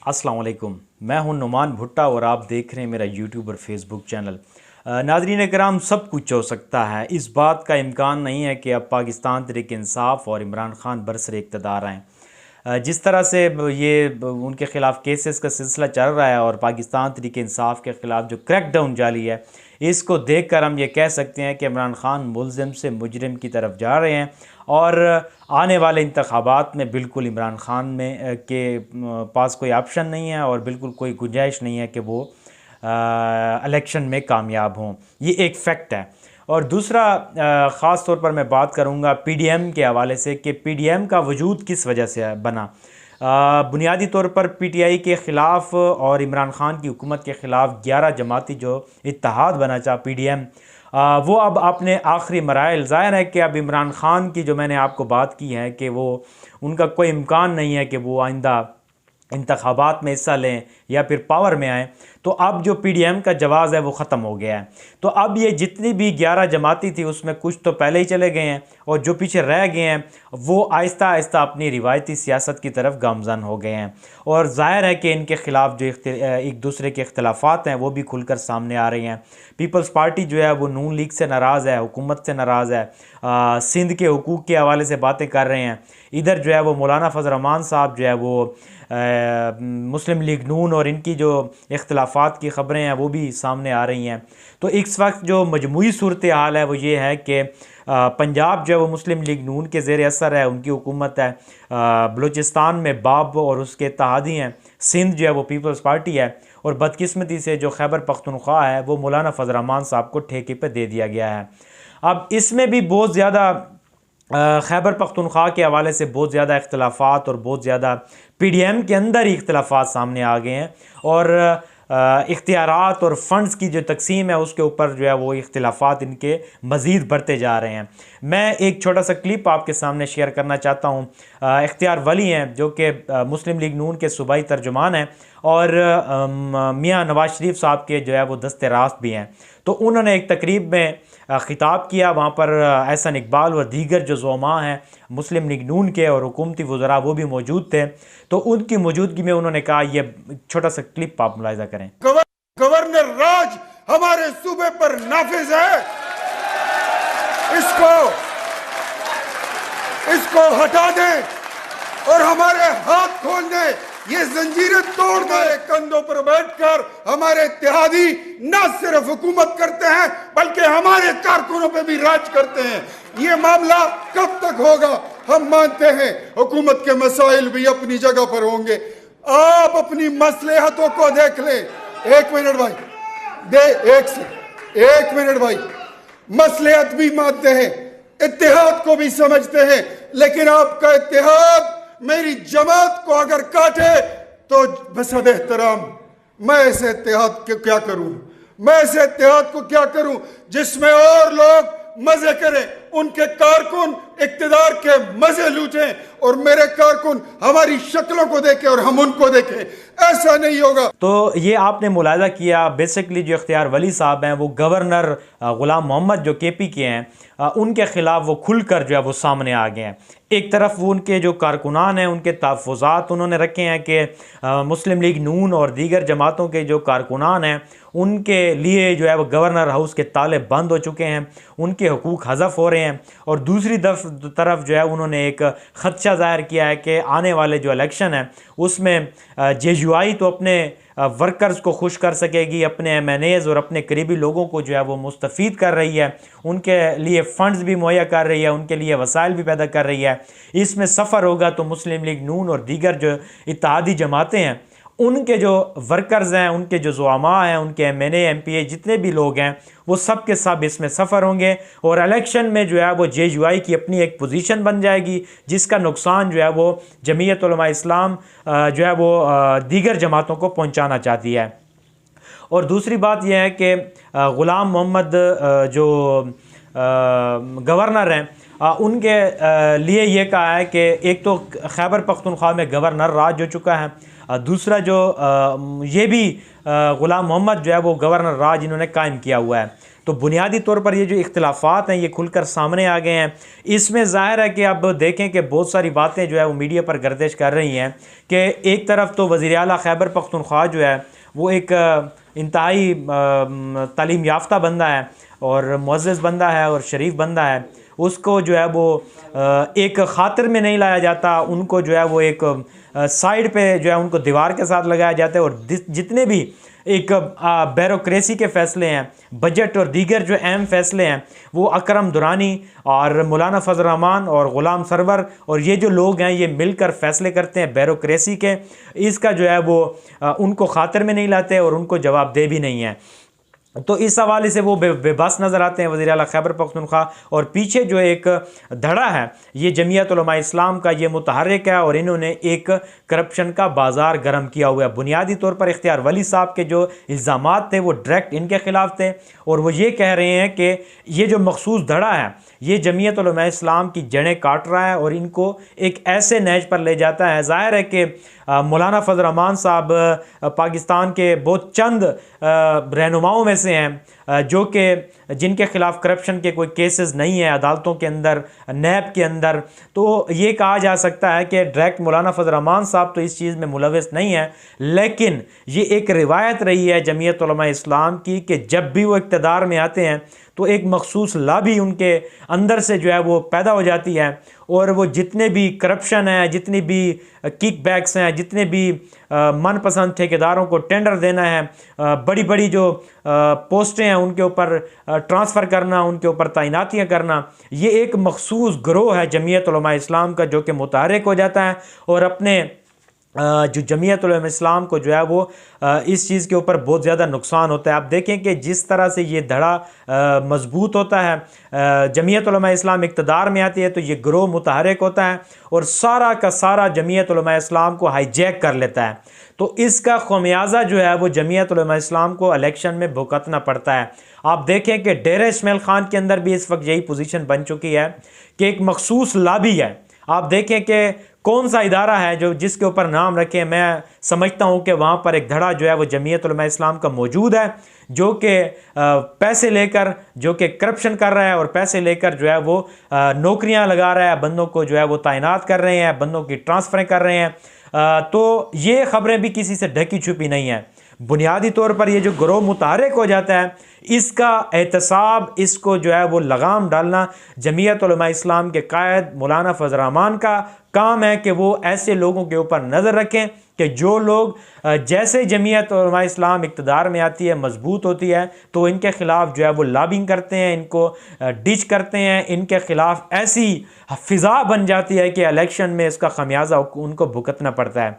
अस्सलाम वालेकुम। मैं हूं नुमान भुट्टा और आप देख रहे हैं मेरा यूट्यूब और फेसबुक चैनल। नाज़रीन कराम, सब कुछ हो सकता है। इस बात का इम्कान नहीं है कि अब पाकिस्तान तहरीक इंसाफ और इमरान खान बरसरे इक़्तिदार आएँ। जिस तरह से ये उनके ख़िलाफ़ केसेस का सिलसिला चल रहा है और पाकिस्तान तहरीक इंसाफ के ख़िलाफ़ जो क्रैकडाउन जारी है, इसको देख कर हम ये कह सकते हैं कि इमरान खान मुलज़िम से मुजरिम की तरफ जा रहे हैं और आने वाले इंतखाबात में बिल्कुल इमरान खान में के पास कोई ऑप्शन नहीं है और बिल्कुल कोई गुंजाइश नहीं है कि वो इलेक्शन में कामयाब हों। ये एक फ़ैक्ट है। और दूसरा ख़ास तौर पर मैं बात करूँगा पीडीएम के हवाले से कि पीडीएम का वजूद किस वजह से बना। बुनियादी तौर पर पीटीआई के ख़िलाफ़ और इमरान खान की हुकूमत के ख़िलाफ़ 11 जमाती जो इत्तेहाद बना चाहा पीडीएम, वो अब अपने आखिरी मराइल, ज़ाहिर है कि अब इमरान खान की जो मैंने आपको बात की है कि वो उनका कोई इम्कान नहीं है कि वो आइंदा इंतखाबात में हिस्सा लें या फिर पावर में आएँ, तो अब जो पीडीएम का जवाज़ है वो ख़त्म हो गया है। तो अब ये जितनी भी 11 जमाती थी उसमें कुछ तो पहले ही चले गए हैं और जो पीछे रह गए हैं वो आहिस्ता आहिस्ता अपनी रिवायती सियासत की तरफ गामज़न हो गए हैं। और ज़ाहिर है कि इनके ख़िलाफ़ जो एक दूसरे के इख्तलाफात हैं वो भी खुलकर सामने आ रहे हैं। पीपल्स पार्टी जो है वो नून लीग से नाराज़ है, हुकूमत से नाराज़ है, सिंध के हुकूक़ के हवाले से बातें कर रहे हैं। इधर जो है वो मौलाना फजल रहमान साहब जो है वो मुस्लिम लीग नून और इनकी जो इख्तलाफात की ख़बरें हैं वो भी सामने आ रही हैं। तो इस वक्त जो मजमूई सूरत हाल है वो ये है कि पंजाब जो है वो मुस्लिम लीग नून के ज़ेर असर है, उनकी हुकूमत है। बलूचिस्तान में बाब और उसके इत्तेहादी हैं। सिंध जो है वो पीपल्स पार्टी है और बदकिस्मती से जो खैबर पख्तूनख्वा है वो मौलाना फजल रहमान साहब को ठेके पर दे दिया गया है। अब इसमें भी बहुत ज़्यादा खैबर पख्तूनख्वा के हवाले से बहुत ज़्यादा इख्तलाफात और बहुत ज़्यादा पीडीएम के अंदर ही इख्तलाफात सामने आ गए हैं और इख्तियारात और फंड्स की जो तकसीम है उसके ऊपर जो है वो इख्तलाफात इनके मज़ीद बढ़ते जा रहे हैं। मैं एक छोटा सा क्लिप आपके सामने शेयर करना चाहता हूँ। इख्तियार वली हैं जो कि मुस्लिम लीग नून के सूबाई तर्जुमान हैं और मियाँ नवाज शरीफ साहब के जो है वो दस्ते रास्त भी हैं। तो उन्होंने एक तकरीब में ख़िताब किया, वहाँ पर एहसन इकबाल और दीगर जो ज़ोमा हैं मुस्लिम लीग नून के और हुकूमती वज़रा वो भी मौजूद थे। तो उनकी मौजूदगी में उन्होंने कहा, ये छोटा सा क्लिप आप मुलाहिज़ा करें। गवर्नर राज हमारे सूबे पर नाफिज है, इसको हटा दें और हमारे हाथ खोल दें, ये जंजीरें तोड़ दें। कंधों पर बैठकर हमारे इत्तेहादी न सिर्फ हुकूमत करते हैं बल्कि हमारे कारकुनों पे भी राज करते हैं। ये मामला कब तक होगा? हम मानते हैं हुकूमत के मसाइल भी अपनी जगह पर होंगे। आप अपनी मसलहतों को देख लें। एक मिनट भाई, एक मिनट भाई, मसलहत भी मानते हैं, इत्तेहाद को भी समझते हैं, लेकिन आपका इत्तेहाद मेरी जमात को अगर काटे तो बसद एहतराम मैं ऐसे इत्तेहाद को क्या करूं? मैं ऐसे इत्तेहाद को क्या करूं जिसमें और लोग मजे करें, उनके कारकुन इक्तिदार के मजे लूटें और मेरे कारकुन हमारी शक्लों को देखें और हम उनको देखें? ऐसा नहीं होगा। तो ये आपने मुलाहिज़ा किया, बेसिकली जो इख्तियार वली साहब हैं वो गवर्नर ग़ुलाम मोहम्मद जो केपी के हैं उनके ख़िलाफ़ वो खुलकर जो है वो सामने आ गए हैं। एक तरफ वो उनके जो कारकुनान हैं उनके तहफ़्फ़ुज़ात उन्होंने रखे हैं कि मुस्लिम लीग नून और दीगर जमातों के जो कारकुनान हैं उनके लिए जो है वो गवर्नर हाउस के ताले बंद हो चुके हैं, उनके हुकूक हज़फ हो रहे हैं। और दूसरी तरफ जो है उन्होंने एक ख़दशा ज़ाहिर किया है कि आने वाले जो इलेक्शन है उसमें जेयूआई तो अपने वर्कर्स को खुश कर सकेगी, अपने एमएनएज़ और अपने करीबी लोगों को जो है वो मुस्तफ़ीद कर रही है, उनके लिए फ़ंड्स भी मुहैया कर रही है, उनके लिए वसाइल भी पैदा कर रही है। इसमें सफ़र होगा तो मुस्लिम लीग नून और दीगर जो इत्तेहादी जमातें हैं उनके जो वर्कर्स हैं, उनके जो ज़ुआमा हैं, उनके एमएनए एमपीए जितने भी लोग हैं वो सब के सब इसमें सफ़र होंगे और इलेक्शन में जो है वो जेयूआई की अपनी एक पोजीशन बन जाएगी जिसका नुकसान जो है वो जमीयत उलमा इस्लाम जो है वो दीगर जमातों को पहुंचाना चाहती है। और दूसरी बात यह है कि ग़ुलाम मोहम्मद जो गवर्नर हैं उनके लिए ये कहा है कि एक तो खैबर पख्तूनख्वा में गवर्नर राज हो चुका है, दूसरा जो ये भी ग़ुलाम मोहम्मद जो है वो गवर्नर राज इन्होंने कायम किया हुआ है। तो बुनियादी तौर पर ये जो इख्तिलाफात हैं ये खुलकर सामने आ गए हैं। इसमें ज़ाहिर है कि अब देखें कि बहुत सारी बातें जो है वो मीडिया पर गर्दिश कर रही हैं कि एक तरफ तो वज़ीर आला खैबर पख्तूनख्वा जो है वो एक इंतहाई तालीम याफ्ता बंदा है और मुअज़्ज़ज़ बंदा है और शरीफ बंदा है, उसको जो है वो एक ख़ातिर में नहीं लाया जाता, उनको जो है वो एक साइड पे जो है उनको दीवार के साथ लगाया जाता है। और जितने भी एक ब्यूरोक्रेसी के फ़ैसले हैं, बजट और दीगर जो अहम फ़ैसले हैं, वो अकरम दुरानी और मौलाना फजल रहमान और ग़ुलाम सरवर और ये जो लोग हैं ये मिलकर फ़ैसले करते हैं ब्यूरोक्रेसी के। इसका जो है वो उनको ख़ातिर में नहीं लाते और उनको जवाबदेह भी नहीं है। तो इस हवाले से वो बेबस नज़र आते हैं वज़ीर आला खैबर पख्तूनख्वा। और पीछे जो एक धड़ा है ये जमीयत उलमा इस्लाम का ये मुतहर्रिक है और इन्होंने एक करप्शन का बाज़ार गर्म किया हुआ है। बुनियादी तौर पर इख्तियार वली साहब के जो इल्ज़ामात थे वो डायरेक्ट इनके ख़िलाफ़ थे और वो ये कह रहे हैं कि ये जो मखसूस धड़ा है ये जमीयत उलमा इस्लाम की जड़ें काट रहा है और इनको एक ऐसे नहज पर ले जाता है। ज़ाहिर है कि मौलाना फजल रहमान साहब पाकिस्तान के बहुत चंद रहनुमाओं में से हैं जो कि जिनके ख़िलाफ़ करप्शन के कोई केसेस नहीं है अदालतों के अंदर, नैब के अंदर। तो ये कहा जा सकता है कि डायरेक्ट मौलाना फजल रहमान साहब तो इस चीज़ में मुलविस नहीं है, लेकिन ये एक रिवायत रही है जमीयत उलमा इस्लाम की कि जब भी वो इक़्तिदार में आते हैं तो एक मखसूस लाबी उनके अंदर से जो है वो पैदा हो जाती है और वो जितने भी करप्शन है, जितनी भी किक बैक्स हैं, जितने भी मनपसंद ठेकेदारों को टेंडर देना है, बड़ी बड़ी जो पोस्टें हैं उनके ऊपर ट्रांसफ़र करना, उनके ऊपर तैनातियाँ करना, ये एक मखसूस गिरोह है जमीयत उलमा इस्लाम का जो कि मुतहर्रिक हो जाता है और अपने जो जमीयत उलमा इस्लाम को जो है वो इस चीज़ के ऊपर बहुत ज़्यादा नुकसान होता है। आप देखें कि जिस तरह से ये धड़ा मजबूत होता है, जमीयत उलमा इस्लाम इक़्तिदार में आती है तो ये गिरोह मुतहर्रिक होता है और सारा का सारा जमीयत उलमा इस्लाम को हाईजैक कर लेता है। तो इसका ख़मियाज़ा जो है वो जमीयत उलमा इस्लाम को इलेक्शन में भुगतना पड़ता है। आप देखें कि डेरा इस्माइल ख़ान के अंदर भी इस वक्त यही पोजीशन बन चुकी है कि एक मखसूस लाबी है। आप देखें कि कौन सा इदारा है जो जिसके ऊपर नाम रखें, मैं समझता हूँ कि वहाँ पर एक धड़ा जो है वो जमीयत उलमा इस्लाम का मौजूद है जो कि पैसे लेकर, जो कि करप्शन कर रहा है और पैसे लेकर जो है वो नौकरियाँ लगा रहा है, बंदों को जो है वो तैनात कर रहे हैं, बंदों की ट्रांसफ़रें कर रहे हैं। तो ये ख़बरें भी किसी से ढकी छुपी नहीं है। बुनियादी तौर पर ये जो गिरोह मुतहर्रिक हो जाता है इसका एहतसाब, इसको जो है वो लगाम डालना जमीयत उलमा इस्लाम के कायद मौलाना फजल रहमान का काम है कि वो ऐसे लोगों के ऊपर नज़र रखें कि जो लोग जैसे जमीयत उलमा इस्लाम इक़्तिदार में आती है, मजबूत होती है, तो इनके ख़िलाफ़ जो है वो लॉबिंग करते हैं, इनको डिच करते हैं, इनके ख़िलाफ़ ऐसी फ़िज़ा बन जाती है कि इलेक्शन में इसका ख़मियाज़ा उनको भुगतना पड़ता है।